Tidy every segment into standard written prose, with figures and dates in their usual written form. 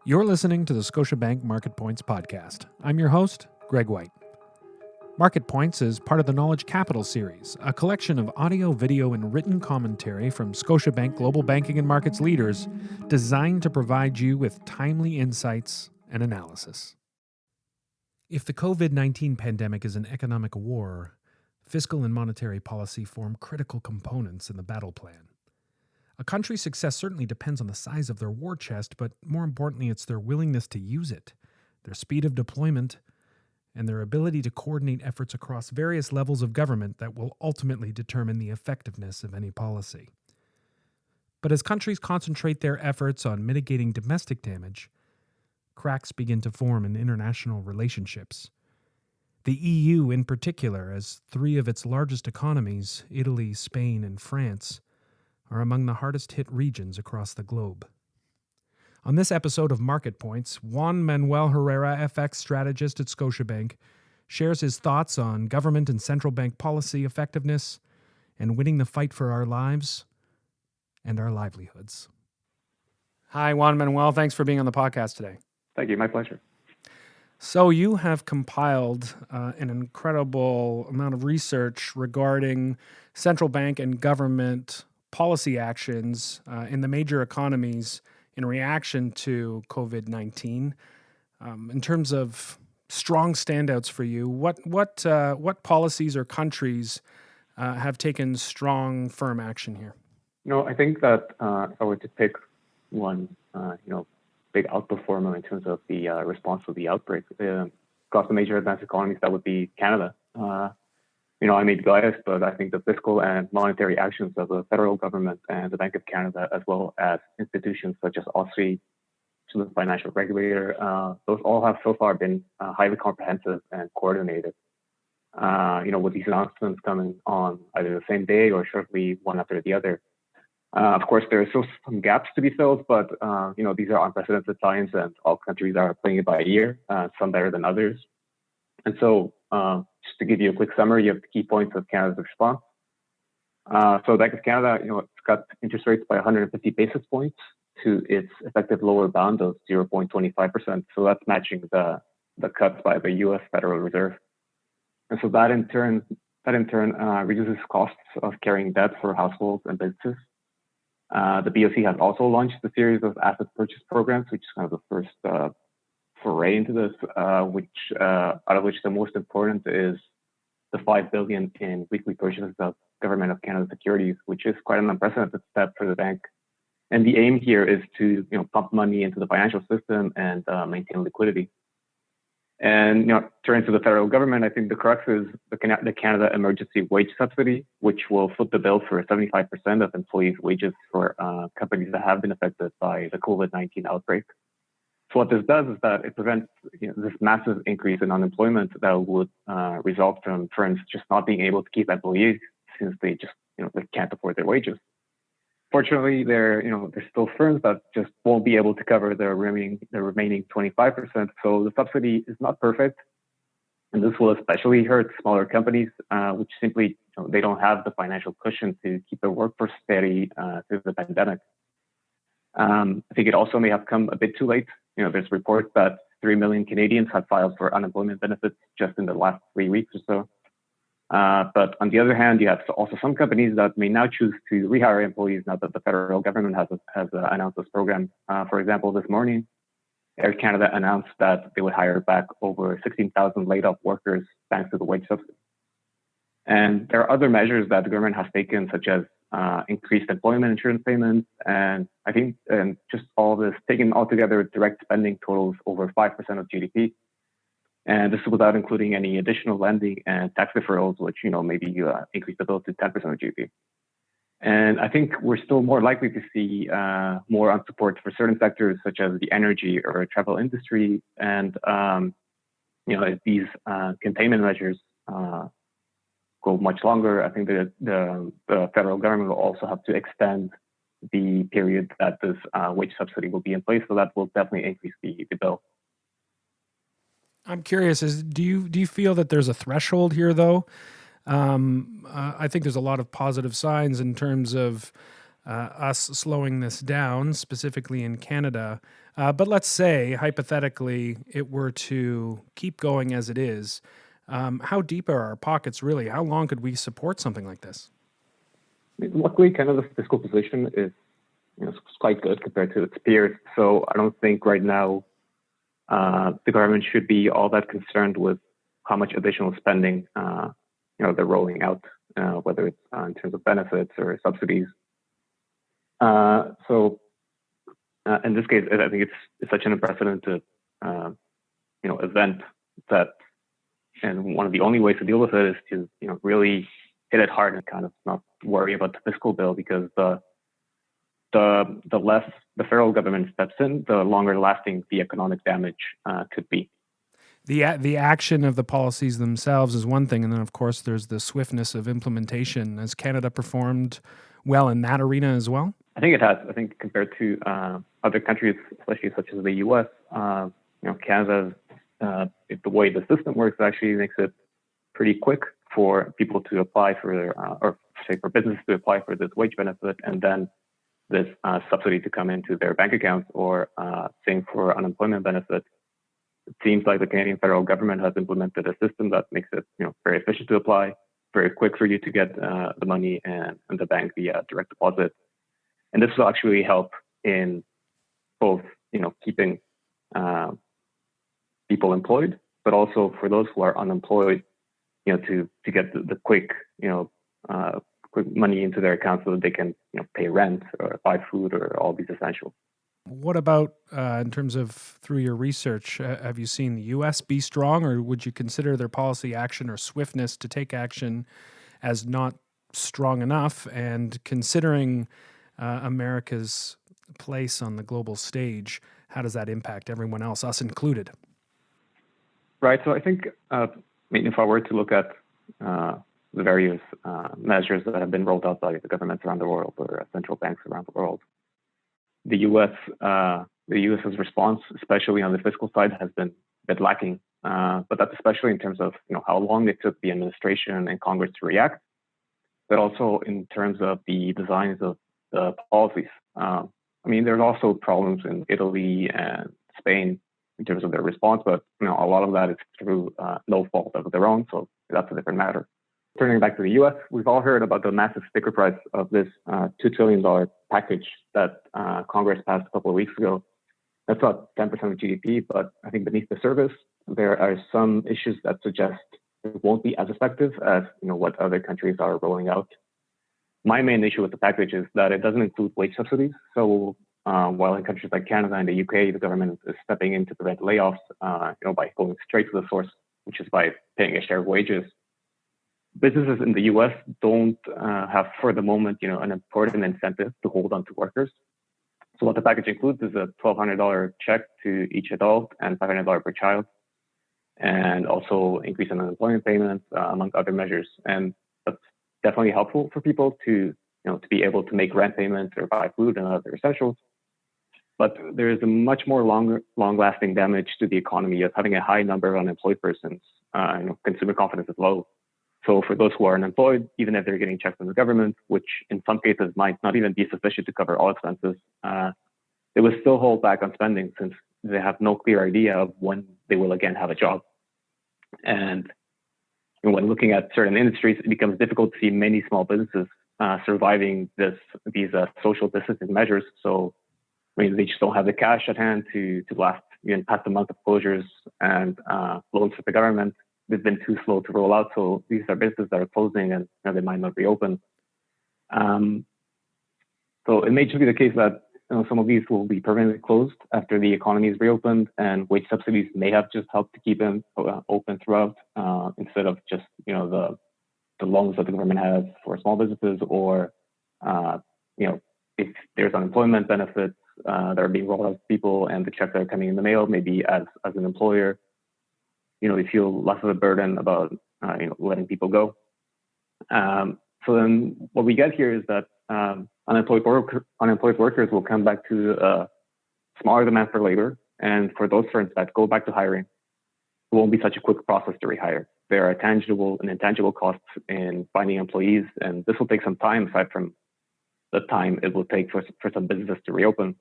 You're listening to the Scotiabank Market Points podcast. I'm your host, Greg White. Market Points is part of the Knowledge Capital series, a collection of audio, video, and written commentary from Scotiabank Global Banking and Markets leaders designed to provide you with timely insights and analysis. If the COVID-19 pandemic is an economic war, fiscal and monetary policy form critical components in the battle plan. A country's success certainly depends on the size of their war chest, but more importantly, it's their willingness to use it, their speed of deployment, and their ability to coordinate efforts across various levels of government that will ultimately determine the effectiveness of any policy. But as countries concentrate their efforts on mitigating domestic damage, cracks begin to form in international relationships. The EU in particular, as three of its largest economies, Italy, Spain, and France, are among the hardest hit regions across the globe. On this episode of Market Points, Juan Manuel Herrera, FX strategist at Scotiabank, shares his thoughts on government and central bank policy effectiveness and winning the fight for our lives and our livelihoods. Hi, Juan Manuel. Thanks for being on the podcast today. Thank you. My pleasure. So you have compiled an incredible amount of research regarding central bank and government policy actions in the major economies in reaction to COVID-19. In terms of strong standouts for you, what policies or countries have taken strong, firm action here? I think that if I were to pick one, big outperformer in terms of the response to the outbreak across the major advanced economies, that would be Canada. I may be biased, but I think the fiscal and monetary actions of the federal government and the Bank of Canada, as well as institutions such as OSFI, the financial regulator, those all have so far been highly comprehensive and coordinated. With these announcements coming on either the same day or shortly one after the other. Of course, there are still some gaps to be filled, but these are unprecedented times, and all countries are playing it by ear, some better than others. And so, just to give you a quick summary of the key points of Canada's response. So the Bank of Canada, it's cut interest rates by 150 basis points to its effective lower bound of 0.25%. So that's matching the cuts by the U.S. Federal Reserve. And so that in turn reduces costs of carrying debt for households and businesses. The BOC has also launched a series of asset purchase programs, which is kind of the first foray into this, out of which the most important is the $5 billion in weekly purchases of Government of Canada securities, which is quite an unprecedented step for the bank. And the aim here is to pump money into the financial system and maintain liquidity. And turning to the federal government, I think the crux is the Canada Emergency Wage Subsidy, which will foot the bill for 75% of employees' wages for companies that have been affected by the COVID-19 outbreak. So what this does is that it prevents this massive increase in unemployment that would result from firms just not being able to keep employees since they just they can't afford their wages. Fortunately, there's still firms that just won't be able to cover the remaining 25%. So the subsidy is not perfect, and this will especially hurt smaller companies, which simply they don't have the financial cushion to keep their workforce steady through the pandemic. I think it also may have come a bit too late. There's reports that 3 million Canadians have filed for unemployment benefits just in the last 3 weeks or so. But on the other hand, you have also some companies that may now choose to rehire employees now that the federal government has announced this program. For example, this morning, Air Canada announced that they would hire back over 16,000 laid-off workers thanks to the wage subsidy. And there are other measures that the government has taken, such as increased employment insurance payments, and I think just all this taken all together, direct spending totals over 5% of GDP. And this is without including any additional lending and tax deferrals, which maybe increase the bill to 10% of GDP. And I think we're still more likely to see more on support for certain sectors, such as the energy or travel industry. And if these containment measures go much longer, I think the federal government will also have to extend the period that this wage subsidy will be in place. So that will definitely increase the bill. I'm curious, do you feel that there's a threshold here, though? I think there's a lot of positive signs in terms of us slowing this down, specifically in Canada. But let's say, hypothetically, it were to keep going as it is. How deep are our pockets really? How long could we support something like this? Luckily, Canada's fiscal position is quite good compared to its peers. So I don't think right now the government should be all that concerned with how much additional spending they're rolling out, whether it's in terms of benefits or subsidies. So in this case, I think it's such an unprecedented event that, and one of the only ways to deal with it is to really hit it hard and kind of not worry about the fiscal bill, because the less the federal government steps in, the longer lasting the economic damage could be. The action of the policies themselves is one thing, and then of course there's the swiftness of implementation. Has Canada performed well in that arena as well? I think it has. I think compared to other countries, especially such as the U.S., Canada, the way the system works actually makes it pretty quick for people to apply for, or say for businesses to apply for this wage benefit, and then this subsidy to come into their bank accounts, or same for unemployment benefit. It seems like the Canadian federal government has implemented a system that makes it very efficient to apply, very quick for you to get the money and the bank via direct deposit. And this will actually help in both keeping people employed, but also for those who are unemployed, to get the quick quick money into their account so that they can pay rent or buy food or all these essentials. What about in terms of through your research? Have you seen the U.S. be strong, or would you consider their policy action or swiftness to take action as not strong enough? And considering America's place on the global stage, how does that impact everyone else, us included? Right. So I think, if I were to look at the various measures that have been rolled out by the governments around the world or central banks around the world, the U.S.'s response, especially on the fiscal side, has been a bit lacking. But that's especially in terms of how long it took the administration and Congress to react, but also in terms of the designs of the policies. There's also problems in Italy and Spain in terms of their response, but a lot of that is through no fault of their own, so that's a different matter. Turning back to the U.S., we've all heard about the massive sticker price of this $2 trillion package that Congress passed a couple of weeks ago. That's about 10% of GDP, but I think beneath the surface, there are some issues that suggest it won't be as effective as what other countries are rolling out. My main issue with the package is that it doesn't include wage subsidies. So while in countries like Canada and the UK, the government is stepping in to prevent layoffs, by going straight to the source, which is by paying a share of wages. Businesses in the U.S. don't have, for the moment, an important incentive to hold on to workers. So what the package includes is a $1,200 check to each adult and $500 per child, and also increase in unemployment payments, among other measures. And that's definitely helpful for people to be able to make rent payments or buy food and other essentials. But there is a much more long-lasting damage to the economy of having a high number of unemployed persons. Consumer confidence is low. So for those who are unemployed, even if they're getting checks from the government, which in some cases might not even be sufficient to cover all expenses, they will still hold back on spending since they have no clear idea of when they will again have a job. And when looking at certain industries, it becomes difficult to see many small businesses surviving these social distancing measures. So they just don't have the cash at hand to last past the month of closures and loans from the government. They've been too slow to roll out. So these are businesses that are closing and they might not reopen. So it may just be the case that some of these will be permanently closed after the economy is reopened, and wage subsidies may have just helped to keep them open throughout, instead of just the loans that the government has for small businesses, or if there's unemployment benefits that are being rolled out to people and the checks that are coming in the mail, maybe as an employer, they feel less of a burden about letting people go. So then what we get here is that unemployed workers will come back to a smaller demand for labor. And for those firms that go back to hiring, it won't be such a quick process to rehire. There are tangible and intangible costs in finding employees, and this will take some time aside from the time it will take for some businesses to reopen.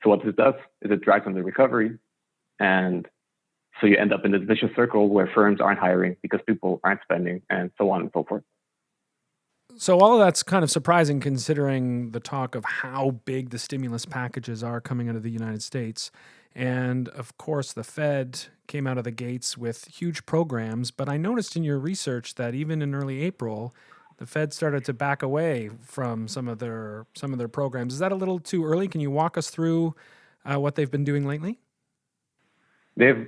So what this does is it drags on the recovery, and so you end up in this vicious circle where firms aren't hiring because people aren't spending, and so on and so forth. So all of that's kind of surprising considering the talk of how big the stimulus packages are coming out of the United States. And of course, the Fed came out of the gates with huge programs. But I noticed in your research that even in early April, the Fed started to back away from some of their programs. Is that a little too early? Can you walk us through what they've been doing lately? They've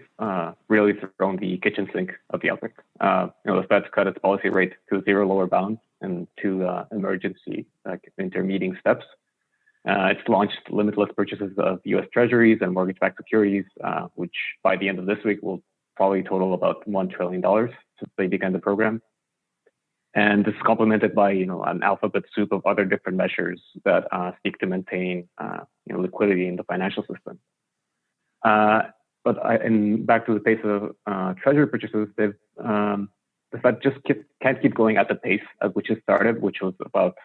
really thrown the kitchen sink of the outbreak. The Fed's cut its policy rate to zero lower bounds and to emergency intermediate steps. It's launched limitless purchases of U.S. Treasuries and mortgage-backed securities, which by the end of this week will probably total about $1 trillion since they began the program. And this is complemented by an alphabet soup of other different measures that seek to maintain liquidity in the financial system. But back to the pace of treasury purchases, the Fed just can't keep going at the pace at which it started, which was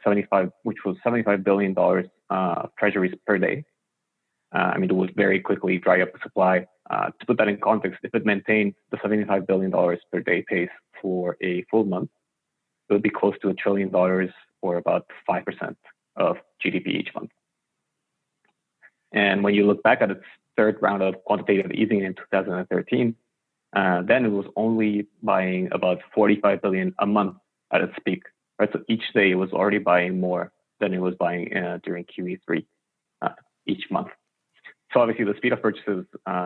$75 billion of treasuries per day. It would very quickly dry up the supply. To put that in context, if it maintained the $75 billion per day pace for a full month, it would be close to $1 trillion, or about 5% of GDP each month. And when you look back at its third round of quantitative easing in 2013, then it was only buying about $45 billion a month at its peak. Right, so each day it was already buying more than it was buying during QE3 each month. So obviously the speed of purchases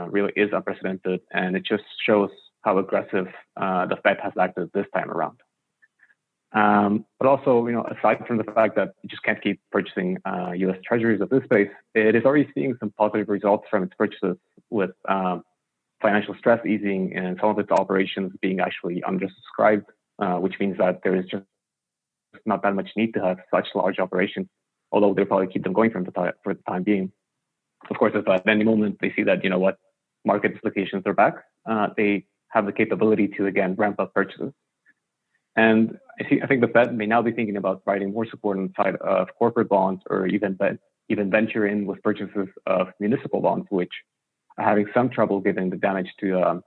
really is unprecedented, and it just shows how aggressive the Fed has acted this time around. But also, aside from the fact that it just can't keep purchasing U.S. Treasuries at this pace, it is already seeing some positive results from its purchases, with financial stress easing and some of its operations being actually undersubscribed, which means that there is just not that much need to have such large operations, although they'll probably keep them going for the time being. Of course, if at any moment they see that, market dislocations are back, they have the capability to, again, ramp up purchases. And I think the Fed may now be thinking about providing more support on the side of corporate bonds, or even venture in with purchases of municipal bonds, which are having some trouble given the damage to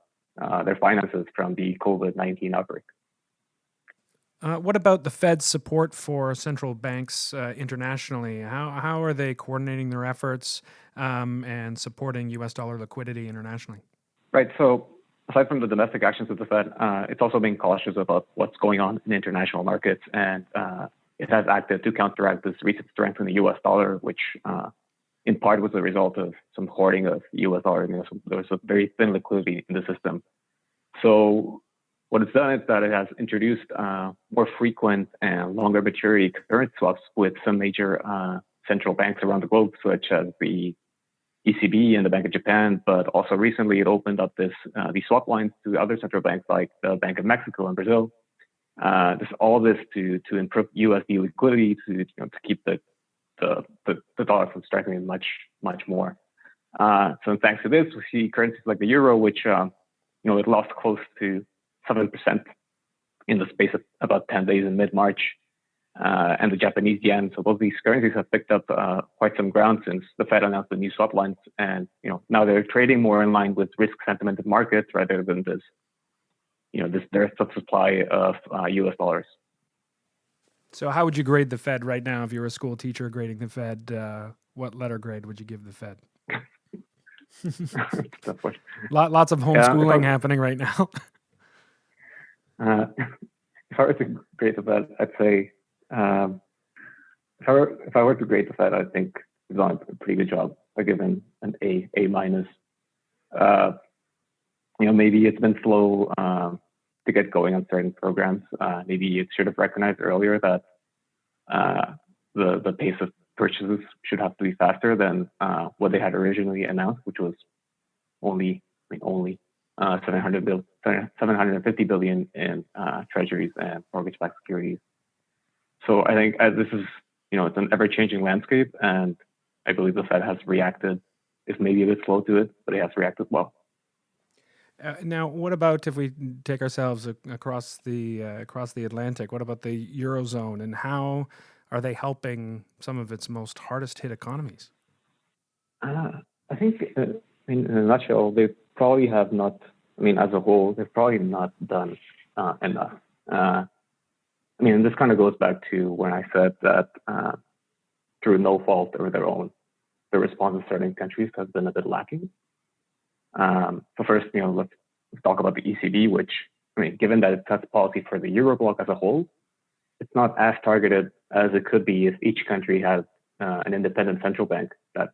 their finances from the COVID-19 outbreak. What about the Fed's support for central banks internationally? How are they coordinating their efforts and supporting U.S. dollar liquidity internationally? Right. So aside from the domestic actions of the Fed, it's also being cautious about what's going on in international markets, and it has acted to counteract this recent strength in the U.S. dollar, which in part was a result of some hoarding of U.S. dollars. There was a very thin liquidity in the system. So what it's done is that it has introduced more frequent and longer maturity currency swaps with some major central banks around the globe, such as the ECB and the Bank of Japan. But also recently, it opened up these swap lines to other central banks like the Bank of Mexico and Brazil. All this to improve USD liquidity to keep the dollar from strengthening much more. So thanks to this, we see currencies like the euro, which it lost close to 7% in the space of about 10 days in mid-March, and the Japanese yen. So both these currencies have picked up quite some ground since the Fed announced the new swap lines, and now they're trading more in line with risk sentiment in markets rather than this dearth of supply of U.S. dollars. So how would you grade the Fed right now if you were a school teacher grading the Fed? What letter grade would you give the Fed? Lots of homeschooling happening right now. If I were to grade the Fed, I'd say if I were to grade the Fed, I think it's done a pretty good job. I give it an A minus. Maybe it's been slow to get going on certain programs. Maybe it should have recognized earlier that the pace of purchases should have to be faster than what they had originally announced, which was only $750 billion in treasuries and mortgage-backed securities. So I think as this is, it's an ever-changing landscape, and I believe the Fed has reacted. It's maybe a bit slow to it, but it has reacted well. Now, what about if we take ourselves across the Atlantic? What about the Eurozone, and how are they helping some of its most hardest hit economies? I think, in a nutshell, they probably have not. I mean, as a whole, they've probably not done enough. And this kind of goes back to when I said that through no fault of their own, the response in certain countries has been a bit lacking. So first, let's talk about the ECB, which, given that it sets policy for the Eurobloc as a whole, it's not as targeted as it could be if each country has an independent central bank that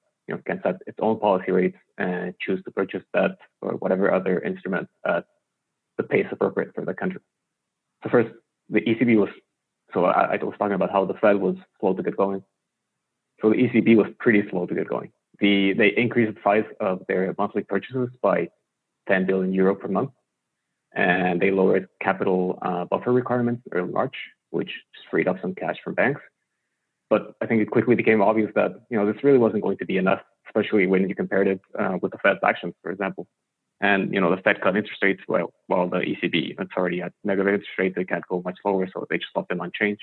can set its own policy rates and choose to purchase debt or whatever other instrument at the pace appropriate for the country. So first, the ECB was, so I was talking about how the Fed was slow to get going. So the ECB was pretty slow to get going. They increased the size of their monthly purchases by 10 billion euro per month, and they lowered capital buffer requirements early March, which just freed up some cash from banks. But I think it quickly became obvious that this really wasn't going to be enough, especially when you compared it with the Fed's actions, for example. And the Fed cut interest rates while the ECB, it's already at negative interest rates, they can't go much lower, so they just left them unchanged.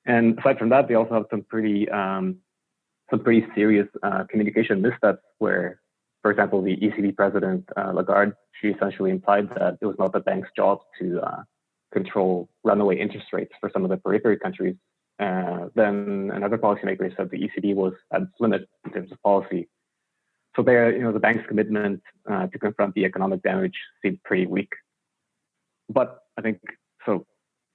And aside from that, they also have some pretty serious communication missteps where, for example, the ECB president, Lagarde, she essentially implied that it was not the bank's job to control runaway interest rates for some of the periphery countries. Then another policymaker said the ECB was at its limit in terms of policy. So there, the bank's commitment to confront the economic damage seemed pretty weak. But I think, so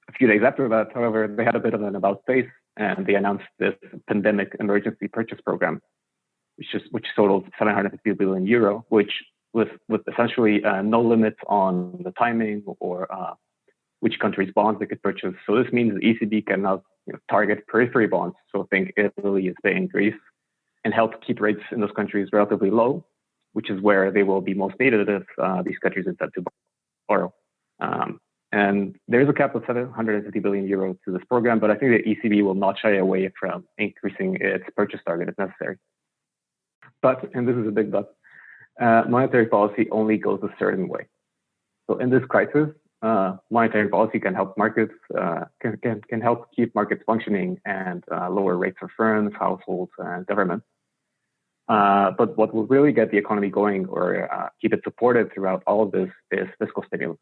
a few days after that, however, they had a bit of an about face, and they announced this pandemic emergency purchase program, which totaled 750 billion euro, which with essentially no limits on the timing or which countries' bonds they could purchase. So this means the ECB can now target periphery bonds. So think Italy, Spain, Greece, and help keep rates in those countries relatively low, which is where they will be most needed if these countries intend to borrow. And there's a cap of 750 billion euros to this program, but I think the ECB will not shy away from increasing its purchase target if necessary. But, and this is a big but, monetary policy only goes a certain way. So in this crisis, monetary policy can help markets, can help keep markets functioning and lower rates for firms, households, and governments. But what will really get the economy going or keep it supported throughout all of this is fiscal stimulus.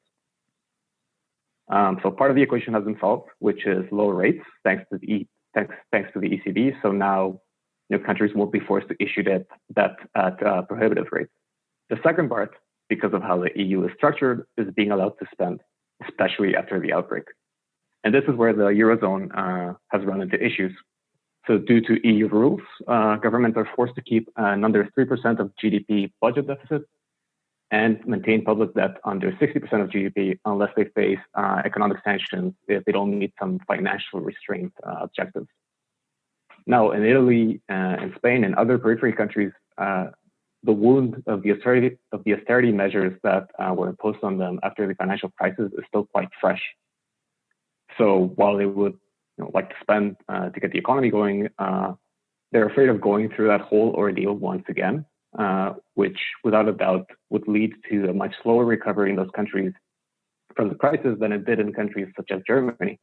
So part of the equation has been solved, which is lower rates thanks to the ECB. So now countries won't be forced to issue debt at prohibitive rates. The second part, because of how the EU is structured, is being allowed to spend, especially after the outbreak. And this is where the Eurozone has run into issues. So due to EU rules, governments are forced to keep an under 3% of GDP budget deficit and maintain public debt under 60% of GDP unless they face economic sanctions if they don't meet some financial restraint objectives. Now, in Italy and Spain and other periphery countries, the wound of the austerity measures that were imposed on them after the financial crisis is still quite fresh. So while they would like to spend to get the economy going, they're afraid of going through that whole ordeal once again, which without a doubt would lead to a much slower recovery in those countries from the crisis than it did in countries such as Germany.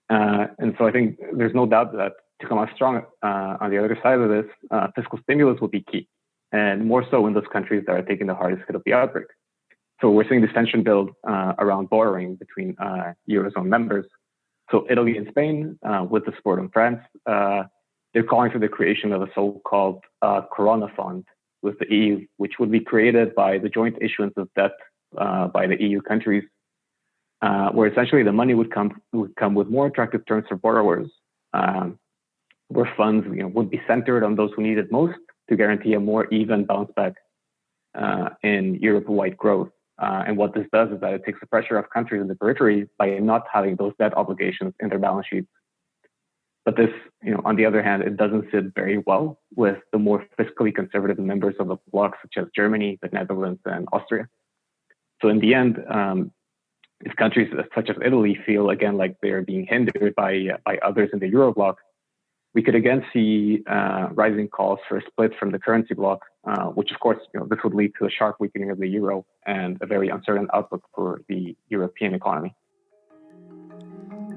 And so I think there's no doubt that to come out strong on the other side of this, fiscal stimulus will be key, and more so in those countries that are taking the hardest hit of the outbreak. So we're seeing this tension build around borrowing between Eurozone members. So Italy and Spain, with the support of France, they're calling for the creation of a so-called Corona Fund with the EU, which would be created by the joint issuance of debt by the EU countries, where essentially the money would come with more attractive terms for borrowers, where funds would be centered on those who need it most to guarantee a more even bounce back in Europe-wide growth. And what this does is that it takes the pressure off countries in the periphery by not having those debt obligations in their balance sheets. But this, on the other hand, it doesn't sit very well with the more fiscally conservative members of the bloc, such as Germany, the Netherlands, and Austria. So in the end, if countries such as Italy feel again like they're being hindered by others in the Euro bloc, we could again see rising calls for a split from the currency bloc, which of course, this would lead to a sharp weakening of the euro and a very uncertain outlook for the European economy.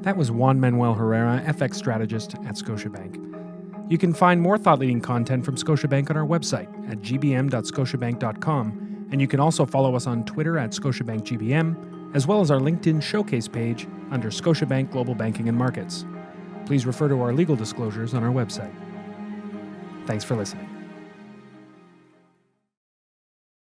That was Juan Manuel Herrera, FX strategist at Scotiabank. You can find more thought-leading content from Scotiabank on our website at gbm.scotiabank.com, and you can also follow us on Twitter at ScotiabankGBM, as well as our LinkedIn showcase page under Scotiabank Global Banking and Markets. Please refer to our legal disclosures on our website. Thanks for listening.